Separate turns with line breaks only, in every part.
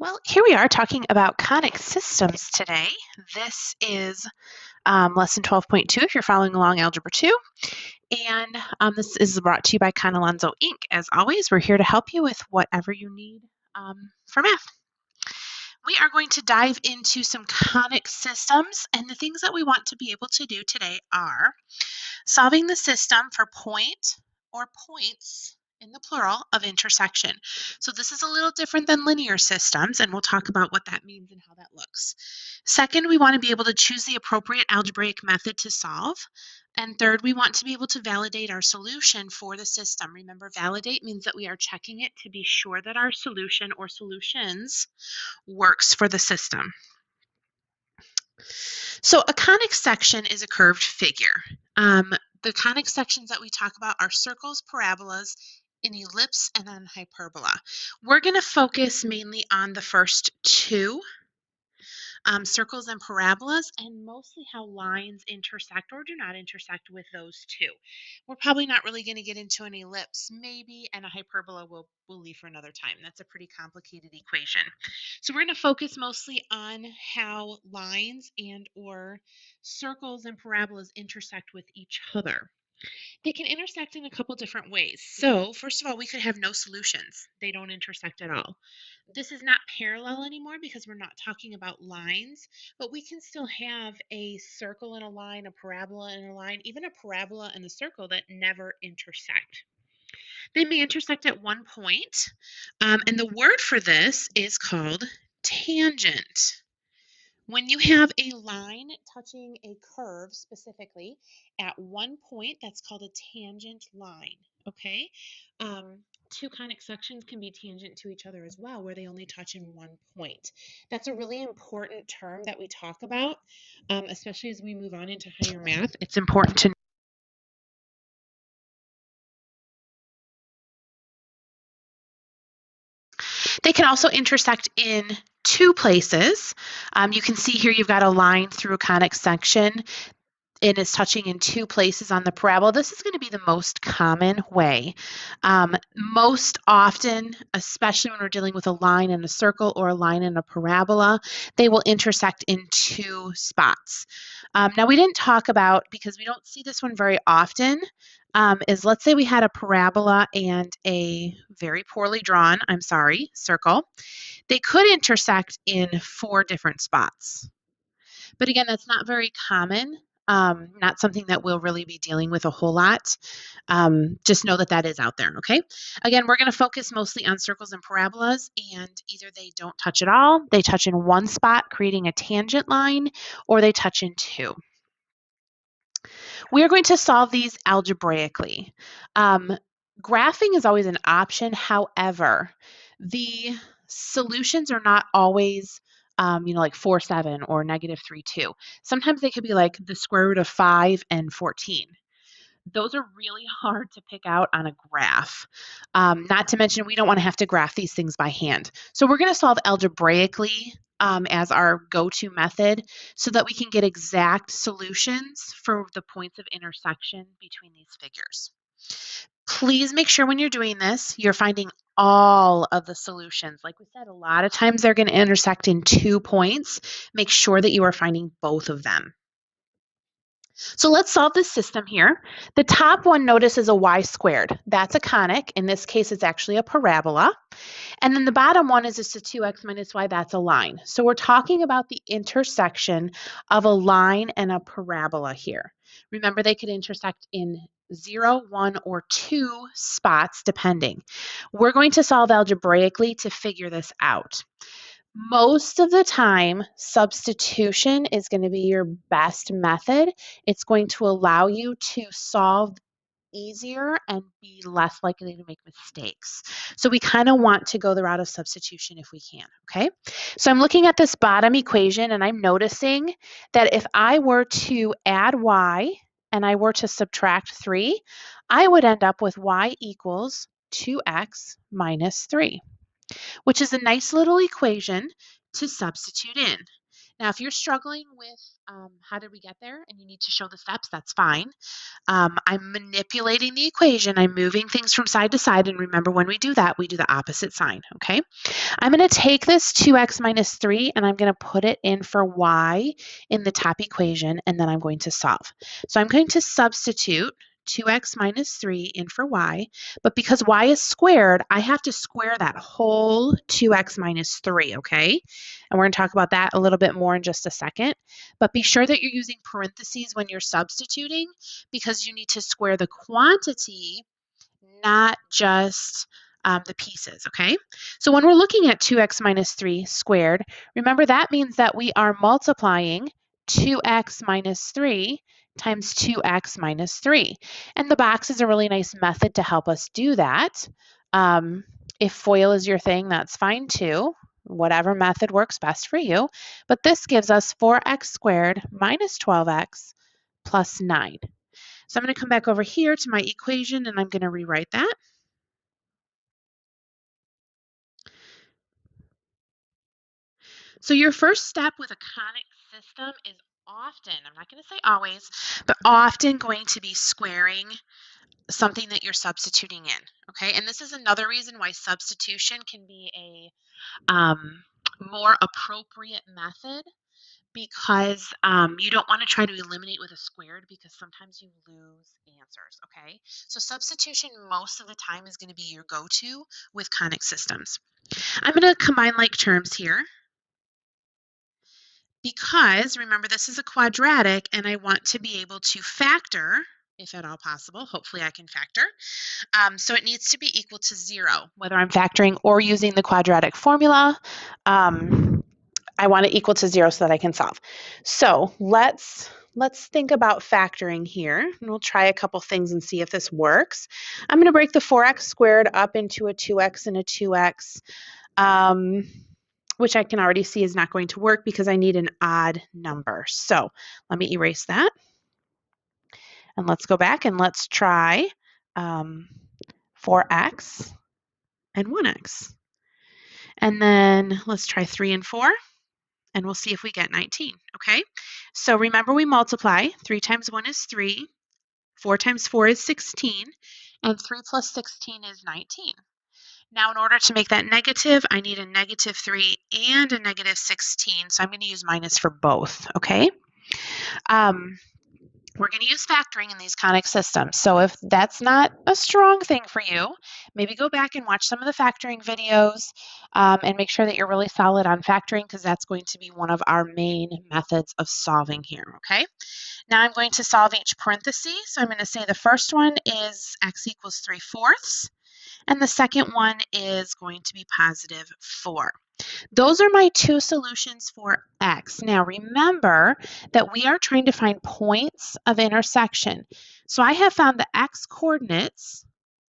Well, here we are talking about conic systems today. This is lesson 12.2 if you're following along Algebra 2. And this is brought to you by Conalonzo Inc. As always, we're here to help you with whatever you need for math. We are going to dive into some conic systems, and the things that we want to be able to do today are solving the system for point or points in the plural of intersection. So this is a little different than linear systems, and we'll talk about what that means and how that looks. Second, we want to be able to choose the appropriate algebraic method to solve. And third, we want to be able to validate our solution for the system. Remember, validate means that we are checking it to be sure that our solution or solutions works for the system. So a conic section is a curved figure. The conic sections that we talk about are circles, parabolas, an ellipse, and an hyperbola. We're going to focus mainly on the first two, circles and parabolas, and mostly how lines intersect or do not intersect with those two. We're probably not really going to get into an ellipse, maybe, and a hyperbola we'll leave for another time. That's a pretty complicated equation. So we're going to focus mostly on how lines and or circles and parabolas intersect with each other. They can intersect in a couple different ways. So first of all, we could have no solutions. They don't intersect at all. This is not parallel anymore because we're not talking about lines, but we can still have a circle and a line, a parabola and a line, even a parabola and a circle that never intersect. They may intersect at one point, and the word for this is called tangent. When you have a line touching a curve specifically at one point, that's called a tangent line, okay? Two conic sections can be tangent to each other as well, where they only touch in one point. That's a really important term that we talk about, especially as we move on into higher math. It's important to know. They can also intersect in two places. You can see here you've got a line through a conic section. It is touching in two places on the parabola. This is going to be the most common way. Most often, especially when we're dealing with a line and a circle or a line and a parabola, they will intersect in two spots. Now, we didn't talk about, because we don't see this one very often, is let's say we had a parabola and a very poorly drawn, circle. They could intersect in four different spots. But again, that's not very common. Not something that we'll really be dealing with a whole lot. Just know that that is out there, okay? Again, we're going to focus mostly on circles and parabolas, and either they don't touch at all, they touch in one spot, creating a tangent line, or they touch in two. We are going to solve these algebraically. Graphing is always an option. However, the solutions are not always like 4, 7 or -3, 2. Sometimes they could be like the square root of 5 and 14. Those are really hard to pick out on a graph. Not to mention, we don't want to have to graph these things by hand. So we're going to solve algebraically as our go-to method so that we can get exact solutions for the points of intersection between these figures. Please make sure when you're doing this, you're finding all of the solutions. Like we said, a lot of times they're going to intersect in 2 points. Make sure that you are finding both of them. So let's solve this system here. The top one, notice, is a y squared. That's a conic. In this case, it's actually a parabola. And then the bottom one is just a 2x minus y. That's a line. So we're talking about the intersection of a line and a parabola here. Remember, they could intersect in 0, 1, or 2 spots, depending. We're going to solve algebraically to figure this out. Most of the time, substitution is going to be your best method. It's going to allow you to solve easier and be less likely to make mistakes. So we kind of want to go the route of substitution if we can, okay? So I'm looking at this bottom equation and I'm noticing that if I were to add y and I were to subtract 3, I would end up with y equals 2x minus 3. Which is a nice little equation to substitute in. Now, if you're struggling with how did we get there and you need to show the steps, that's fine. I'm manipulating the equation. I'm moving things from side to side. And remember, when we do that, we do the opposite sign, okay? I'm going to take this 2x minus 3 and I'm going to put it in for y in the top equation, and then I'm going to solve. So I'm going to substitute 2x minus 3 in for y, but because y is squared, I have to square that whole 2x minus 3, okay? And we're going to talk about that a little bit more in just a second. But be sure that you're using parentheses when you're substituting, because you need to square the quantity, not just the pieces, okay? So when we're looking at 2x minus 3 squared, remember that means that we are multiplying 2x minus 3 times 2x minus 3. And the box is a really nice method to help us do that. If FOIL is your thing, that's fine too. Whatever method works best for you. But this gives us 4x squared minus 12x plus 9. So I'm going to come back over here to my equation and I'm going to rewrite that. So your first step with a conic system is often, I'm not going to say always, but often going to be squaring something that you're substituting in, okay? And this is another reason why substitution can be a more appropriate method, because you don't want to try to eliminate with a squared, because sometimes you lose answers, okay? So substitution most of the time is going to be your go-to with conic systems. I'm going to combine like terms here, because remember, this is a quadratic and I want to be able to factor, if at all possible. Hopefully I can factor. So it needs to be equal to 0, whether I'm factoring or using the quadratic formula. I want it equal to 0 so that I can solve. So let's think about factoring here, and we'll try a couple things and see if this works. I'm going to break the 4x squared up into a 2x and a 2x. Which I can already see is not going to work because I need an odd number. So let me erase that. And let's go back and let's try 4x and 1x. And then let's try 3 and 4, and we'll see if we get 19, okay? So remember, we multiply. 3 times 1 is 3, 4 times 4 is 16, and 3 plus 16 is 19. Now, in order to make that negative, I need a negative 3 and a negative 16, so I'm going to use minus for both, okay? We're going to use factoring in these conic systems. So if that's not a strong thing for you, maybe go back and watch some of the factoring videos and make sure that you're really solid on factoring, because that's going to be one of our main methods of solving here, okay? Now I'm going to solve each parenthesis. So I'm going to say the first one is x equals 3/4. And the second one is going to be positive 4. Those are my two solutions for x. Now remember that we are trying to find points of intersection. So I have found the x coordinates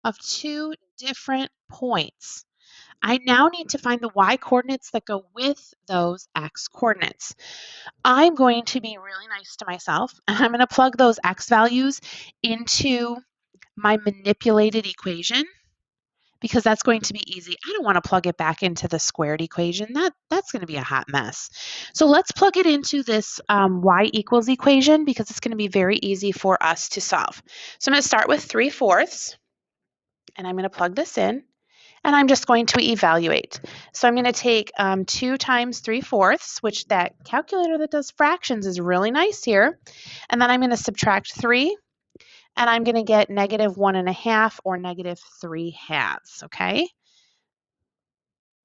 of two different points. I now need to find the y coordinates that go with those x coordinates. I'm going to be really nice to myself, and I'm going to plug those x values into my manipulated equation, because that's going to be easy. I don't want to plug it back into the squared equation. That's going to be a hot mess. So let's plug it into this y equals equation, because it's going to be very easy for us to solve. So I'm going to start with 3/4, and I'm going to plug this in, and I'm just going to evaluate. So I'm going to take 2 times 3/4, which that calculator that does fractions is really nice here, and then I'm going to subtract 3, and I'm going to get negative 1.5 or negative 3/2, okay?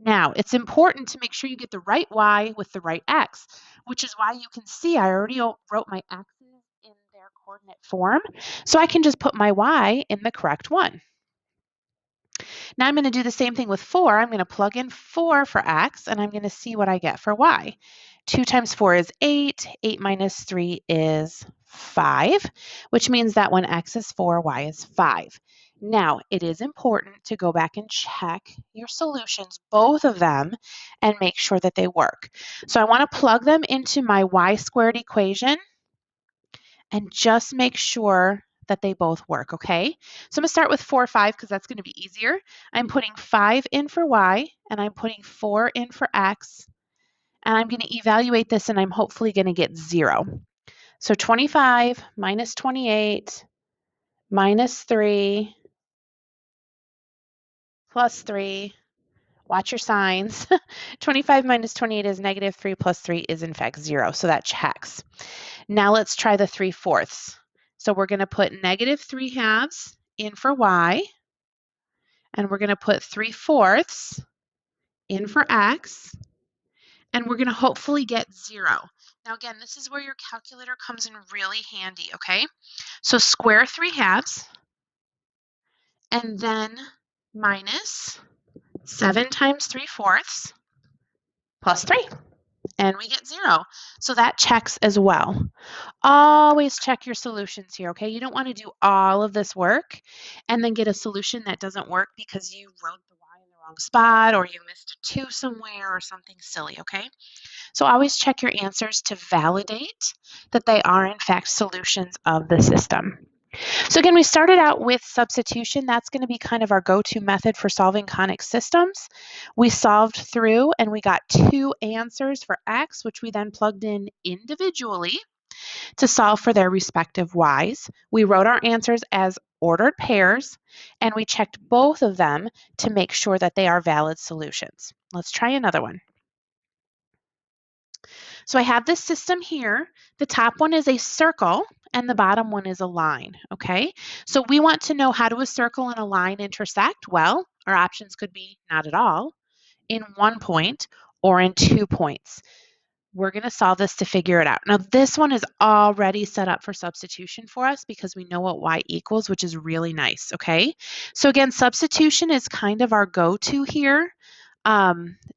Now, it's important to make sure you get the right y with the right x, which is why you can see I already wrote my x's in their coordinate form, so I can just put my y in the correct one. Now I'm going to do the same thing with 4. I'm going to plug in 4 for x, and I'm going to see what I get for y. 2 times 4 is 8. 8 minus 3 is 5, which means that when x is 4, y is 5. Now, it is important to go back and check your solutions, both of them, and make sure that they work. So I want to plug them into my y squared equation and just make sure that they both work, okay? So I'm going to start with 4, 5, because that's going to be easier. I'm putting 5 in for y, and I'm putting 4 in for x, and I'm going to evaluate this, and I'm hopefully going to get 0. So 25 minus 28 minus 3 plus 3. Watch your signs. 25 minus 28 is negative. 3 plus 3 is in fact 0. So that checks. Now let's try the 3/4. So we're going to put negative 3/2 in for y, and we're going to put 3/4 in for x, and we're going to hopefully get 0. Now again, this is where your calculator comes in really handy, okay? So square 3/2 and then minus 7 times 3/4 plus 3, and we get 0. So that checks as well. Always check your solutions here, okay? You don't want to do all of this work and then get a solution that doesn't work because you wrote the y in the wrong spot or you missed a 2 somewhere or something silly, okay? So always check your answers to validate that they are in fact solutions of the system. So again, we started out with substitution. That's going to be kind of our go-to method for solving conic systems. We solved through and we got 2 answers for x, which we then plugged in individually to solve for their respective y's. We wrote our answers as ordered pairs, and we checked both of them to make sure that they are valid solutions. Let's try another one. So I have this system here. The top one is a circle and the bottom one is a line, okay? So we want to know, how do a circle and a line intersect? Well, our options could be not at all, in 1 point, or in 2 points. We're going to solve this to figure it out. Now, this one is already set up for substitution for us because we know what y equals, which is really nice, okay? So again, substitution is kind of our go-to here,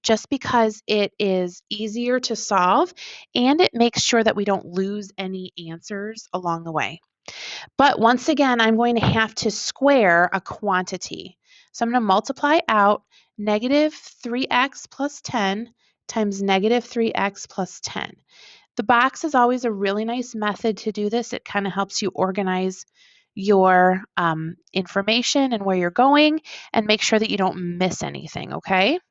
just because it is easier to solve and it makes sure that we don't lose any answers along the way. But once again, I'm going to have to square a quantity. So I'm going to multiply out negative 3x plus 10 times negative 3x plus 10. The box is always a really nice method to do this. It kind of helps you organize your information and where you're going and make sure that you don't miss anything, okay?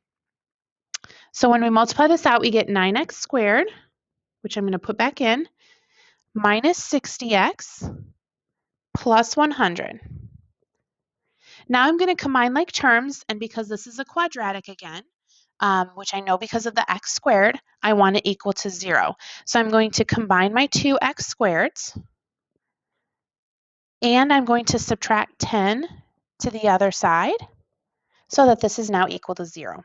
So when we multiply this out, we get 9x squared, which I'm going to put back in, minus 60x plus 100. Now I'm going to combine like terms, and because this is a quadratic again, which I know because of the x squared, I want it equal to 0. So I'm going to combine my two x squareds, and I'm going to subtract 10 to the other side so that this is now equal to 0.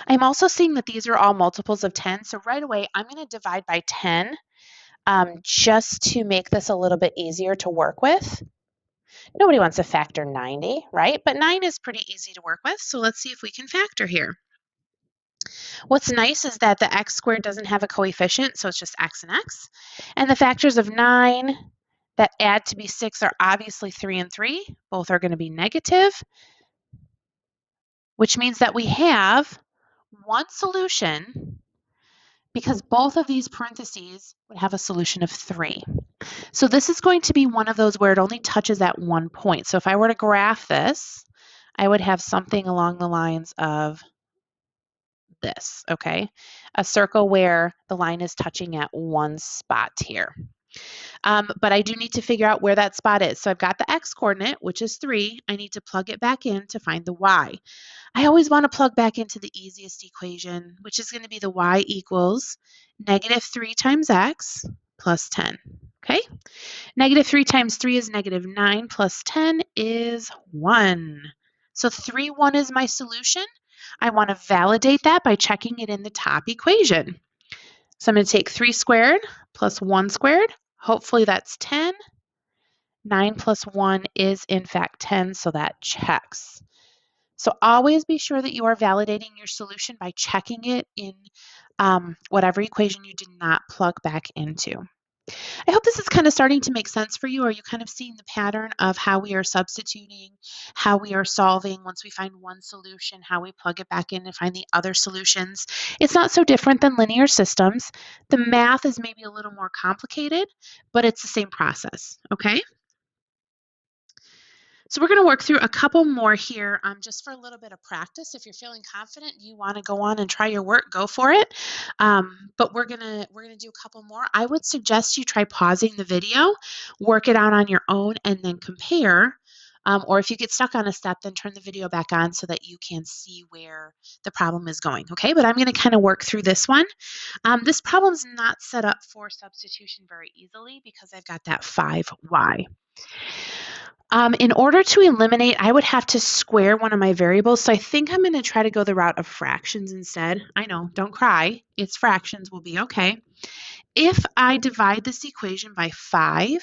I'm also seeing that these are all multiples of 10, so right away I'm going to divide by 10 just to make this a little bit easier to work with. Nobody wants to factor 90, right? But 9 is pretty easy to work with, so let's see if we can factor here. What's nice is that the x squared doesn't have a coefficient, so it's just x and x. And the factors of 9 that add to be 6 are obviously 3 and 3. Both are going to be negative, which means that we have one solution because both of these parentheses would have a solution of 3. So this is going to be one of those where it only touches at 1 point. So if I were to graph this, I would have something along the lines of this, okay? A circle where the line is touching at one spot here. But I do need to figure out where that spot is. So I've got the x coordinate, which is 3. I need to plug it back in to find the y. I always want to plug back into the easiest equation, which is going to be the y equals negative 3 times x plus 10, okay? Negative 3 times 3 is negative 9 plus 10 is 1. So 3, 1 is my solution. I want to validate that by checking it in the top equation. So I'm going to take 3 squared plus 1 squared. Hopefully that's 10. 9 plus 1 is in fact 10, so that checks. So always be sure that you are validating your solution by checking it in whatever equation you did not plug back into. I hope this is kind of starting to make sense for you. Are you kind of seeing the pattern of how we are substituting, how we are solving once we find one solution, how we plug it back in and find the other solutions? It's not so different than linear systems. The math is maybe a little more complicated, but it's the same process, okay? So we're going to work through a couple more here just for a little bit of practice. If you're feeling confident, you want to go on and try your work, go for it. But we're gonna do a couple more. I would suggest you try pausing the video, work it out on your own, and then compare. Or if you get stuck on a step, then turn the video back on so that you can see where the problem is going. Okay, but I'm going to kind of work through this one. This problem's not set up for substitution very easily because I've got that 5y. In order to eliminate, I would have to square one of my variables. So I think I'm going to try to go the route of fractions instead. I know, don't cry. It's fractions, will be okay. If I divide this equation by 5,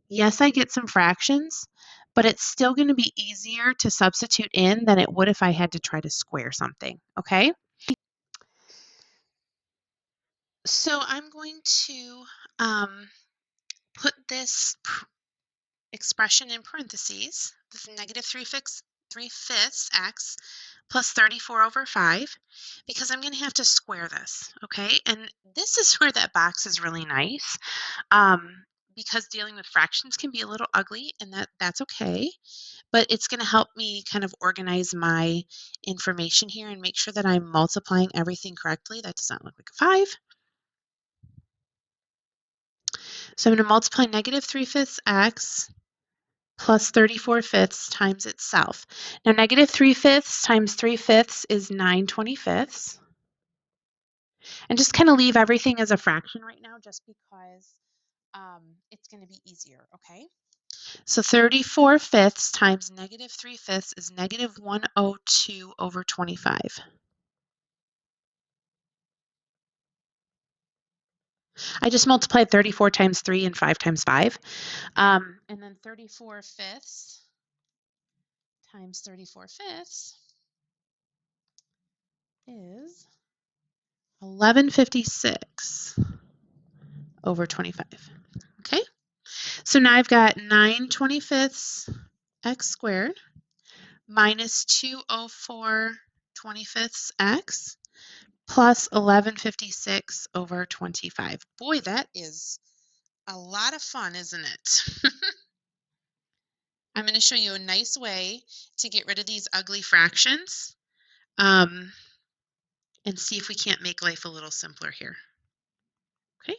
yes, I get some fractions, but it's still going to be easier to substitute in than it would if I had to try to square something, okay? So I'm going to put this expression in parentheses, this negative 3/5 x plus 34 over 5, because I'm going to have to square this, okay? And this is where that box is really nice, because dealing with fractions can be a little ugly, and that's okay, but it's going to help me kind of organize my information here and make sure that I'm multiplying everything correctly. That does not look like a 5. So I'm going to multiply negative 3/5 x plus 34/5 times itself. Now, negative 3/5 times 3/5 is 9/25. And just kind of leave everything as a fraction right now just because it's going to be easier, okay? So 34/5 times negative 3/5 is negative 102 over 25. I just multiplied 34 times 3 and 5 times 5. And then 34/5 times 34/5 is 1156 over 25. Okay, so now I've got 9/25 x squared minus 204 25 x plus 1156 over 25. Boy, that is a lot of fun, isn't it? I'm going to show you a nice way to get rid of these ugly fractions and see if we can't make life a little simpler here. Okay.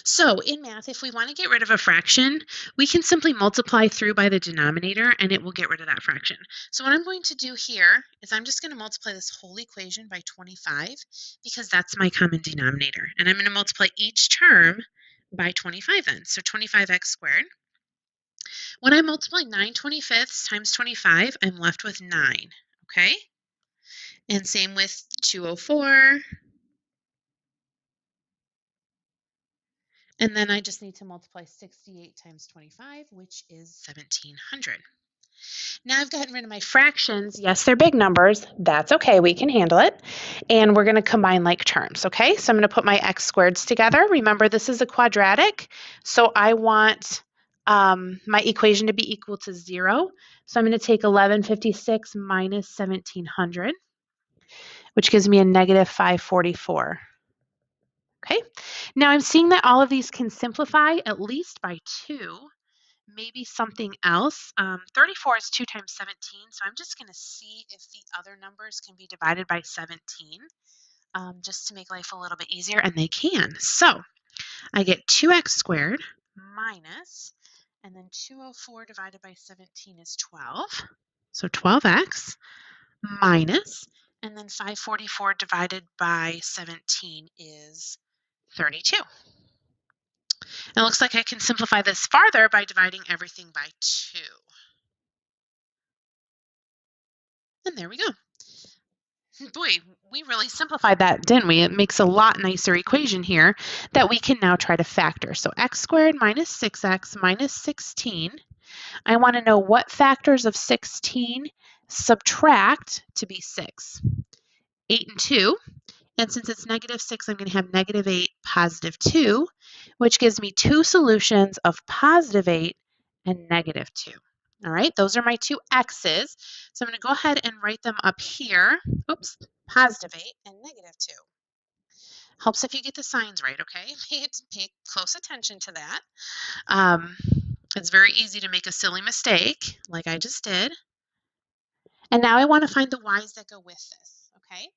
So in math, if we want to get rid of a fraction, we can simply multiply through by the denominator and it will get rid of that fraction. So what I'm going to do here is I'm just going to multiply this whole equation by 25 because that's my common denominator. And I'm going to multiply each term by 25 then. So 25x squared. When I multiply 9/25 times 25, I'm left with 9, okay? And same with 204. And then I just need to multiply 68 times 25, which is 1,700. Now I've gotten rid of my fractions. Yes, they're big numbers. That's okay. We can handle it. And we're going to combine like terms, okay? So I'm going to put my x squareds together. Remember, this is a quadratic, so I want my equation to be equal to 0. So I'm going to take 1156 minus 1,700, which gives me a negative 544. Okay, now I'm seeing that all of these can simplify at least by 2, maybe something else. 34 is 2 times 17, so I'm just going to see if the other numbers can be divided by 17 just to make life a little bit easier, and they can. So I get 2x squared minus, and then 204 divided by 17 is 12, so 12x minus, and then 544 divided by 17 is 32. And it looks like I can simplify this farther by dividing everything by 2. And there we go. Boy, we really simplified that, didn't we? It makes a lot nicer equation here that we can now try to factor. So x squared minus 6x minus 16. I want to know what factors of 16 subtract to be 6. 8 and 2. And since it's negative 6, I'm going to have negative 8, positive 2, which gives me two solutions of positive 8 and negative 2. All right, those are my two x's. So I'm going to go ahead and write them up here. Oops, positive 8 and negative 2. Helps if you get the signs right, okay? Pay close attention to that. Um, it's very easy to make a silly mistake, like I just did. And now I want to find the y's that go with this, okay?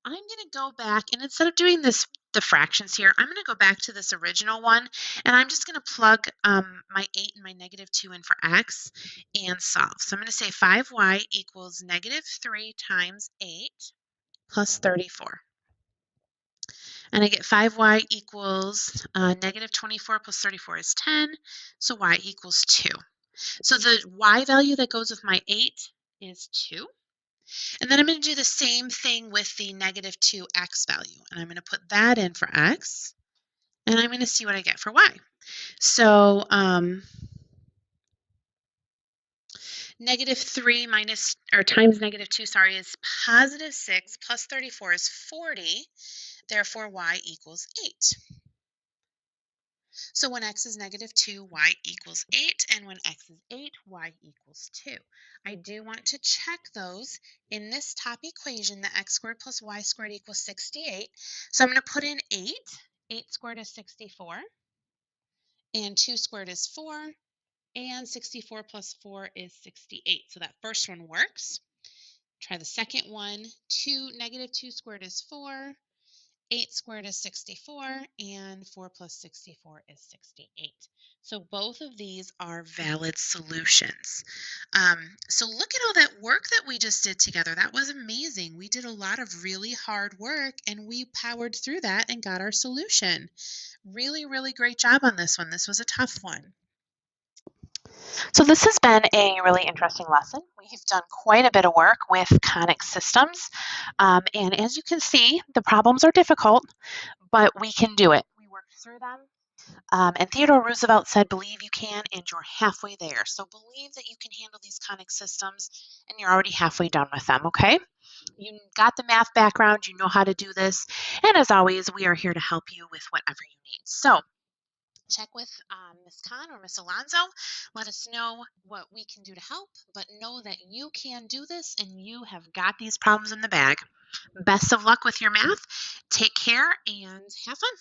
I'm going to go back, and instead of doing the fractions here, I'm going to go back to this original one, and I'm just going to plug my 8 and my -2 in for x and solve. So I'm going to say 5y equals -3 times 8 plus 34. And I get 5y equals -24 plus 34 is 10, so y equals 2. So the y value that goes with my 8 is 2. And then I'm going to do the same thing with the -2x value. And I'm going to put that in for x, and I'm going to see what I get for y. So -3 minus, or times -2, sorry, is +6 plus 34 is 40. Therefore, y equals 8. So when x is -2, y equals 8, and when x is 8, y equals 2. I do want to check those. In this top equation, the x squared plus y squared equals 68. So I'm going to put in 8. 8 squared is 64, and 2 squared is 4, and 64 plus 4 is 68. So that first one works. Try the second one. -2 squared is 4. 8 squared is 64, and 4 plus 64 is 68. So both of these are valid solutions. So look at all that work that we just did together. That was amazing. We did a lot of really hard work, and we powered through that and got our solution. Really, really great job on this one. This was a tough one. So this has been a really interesting lesson. We've done quite a bit of work with conic systems. And as you can see, the problems are difficult, but we can do it. We worked through them. And Theodore Roosevelt said, believe you can, and you're halfway there. So believe that you can handle these conic systems, and you're already halfway done with them, okay? You got the math background, you know how to do this. And as always, we are here to help you with whatever you need. So check with Ms. Khan or Ms. Alonzo. Let us know what we can do to help, but know that you can do this and you have got these problems in the bag. Best of luck with your math. Take care and have fun.